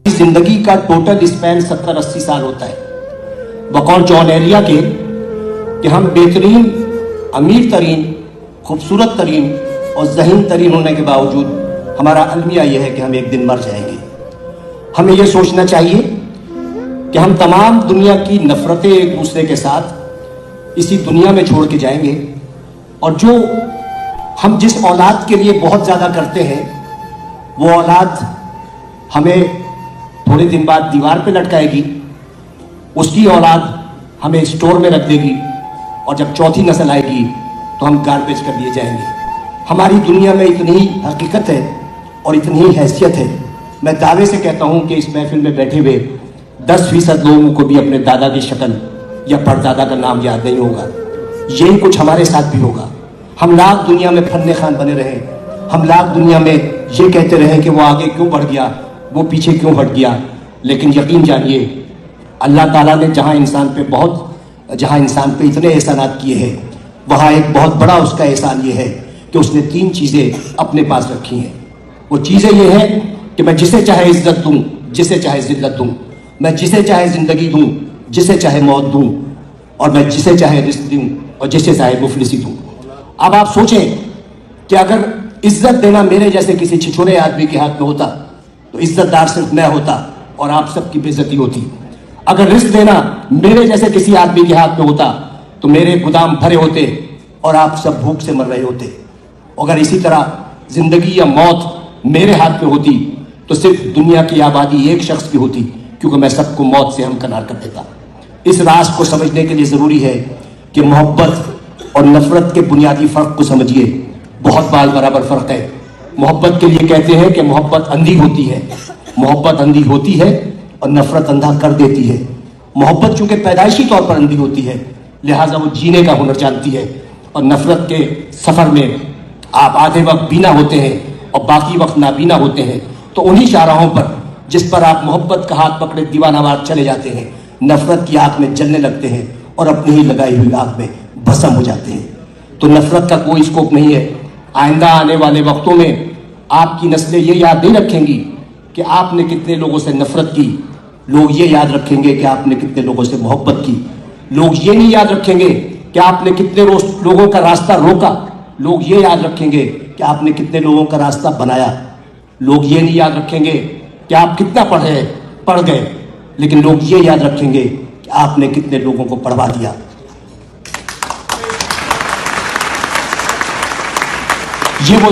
जिंदगी का total span 70-80 साल होता है बकौल जॉन एरिया के कि हम बेहतरीन, अमीर तरीन, खूबसूरत तरीन और ज़हीन तरीन होने के बावजूद हमारा अलमिया यह है कि हम एक दिन मर जाएंगे। हमें यह सोचना चाहिए कि हम तमाम दुनिया की नफ़रतें एक दूसरे के साथ इसी दुनिया में छोड़ के जाएंगे, और जो हम जिस औलाद के लिए बहुत ज़्यादा करते हैं वो औलाद हमें थोड़े दिन बाद दीवार पे लटकाएगी, उसकी औलाद हमें स्टोर में रख देगी, और जब चौथी नस्ल आएगी तो हम गार्बेज कर दिए जाएंगे। हमारी दुनिया में इतनी ही हकीकत है और इतनी ही हैसियत है। मैं दावे से कहता हूँ कि इस महफिल में बैठे हुए 10% लोगों को भी अपने दादा की शक्ल या परदादा का नाम याद नहीं होगा। यही कुछ हमारे साथ भी होगा। हम लाख दुनिया में फन्ने खान बने रहे, हम लाख दुनिया में ये कहते रहे कि वो आगे क्यों बढ़ गया, वो पीछे क्यों हट गया, लेकिन यकीन जानिए अल्लाह ताला ने जहाँ इंसान पे इतने एहसानात किए हैं, वहाँ एक बहुत बड़ा उसका एहसान ये है कि उसने 3 चीज़ें अपने पास रखी हैं। वो चीज़ें ये हैं कि मैं जिसे चाहे इज्जत दूँ, जिसे चाहे जिल्लत दूँ, मैं जिसे चाहे ज़िंदगी दूँ, जिसे चाहे मौत दूँ, और मैं जिसे चाहे रिस्क दूँ और जिसे चाहे मुफलिसी दूँ। अब आप सोचें कि अगर इज्जत देना मेरे जैसे किसी छिछोरे आदमी के हाथ में होता तो इज्जतदार सिर्फ मैं होता और आप सबकी बेइज्जती होती। अगर रिस्क देना मेरे जैसे किसी आदमी के हाथ में होता तो मेरे गोदाम भरे होते और आप सब भूख से मर रहे होते। अगर इसी तरह जिंदगी या मौत मेरे हाथ में होती तो सिर्फ दुनिया की आबादी एक शख्स की होती, क्योंकि मैं सबको मौत से हमकनार कर देता। इस राज को समझने के लिए ज़रूरी है कि मोहब्बत और नफरत के बुनियादी फ़र्क को समझिए। बहुत बाल बराबर फ़र्क है। मोहब्बत के लिए कहते हैं कि मोहब्बत अंधी होती है, मोहब्बत अंधी होती है और नफरत अंधा कर देती है। मोहब्बत चूंकि पैदाइशी तौर पर अंधी होती है, लिहाजा वो जीने का हुनर जानती है, और नफरत के सफ़र में आप आधे वक्त बीना होते हैं और बाकी वक्त नाबीना होते हैं। तो उन्हीं शाहराहों पर जिस पर आप मोहब्बत का हाथ पकड़े दीवानावार चले जाते हैं, नफरत की आग में जलने लगते हैं और अपनी ही लगाई हुई आग में भस्म हो जाते हैं। तो नफरत का कोई स्कोप नहीं है। आइंदा आने वाले वक्तों में आपकी नस्लें ये याद नहीं रखेंगी कि आपने कितने लोगों से नफरत की, लोग ये याद रखेंगे कि आपने कितने लोगों से मोहब्बत की। लोग ये नहीं याद रखेंगे कि आपने कितने लोगों का रास्ता रोका, लोग ये याद रखेंगे कि आपने कितने लोगों का रास्ता बनाया। लोग ये नहीं याद रखेंगे कि आप कितना पढ़ गए, लेकिन लोग ये याद रखेंगे कि आपने कितने लोगों को पढ़वा दिया। ये वो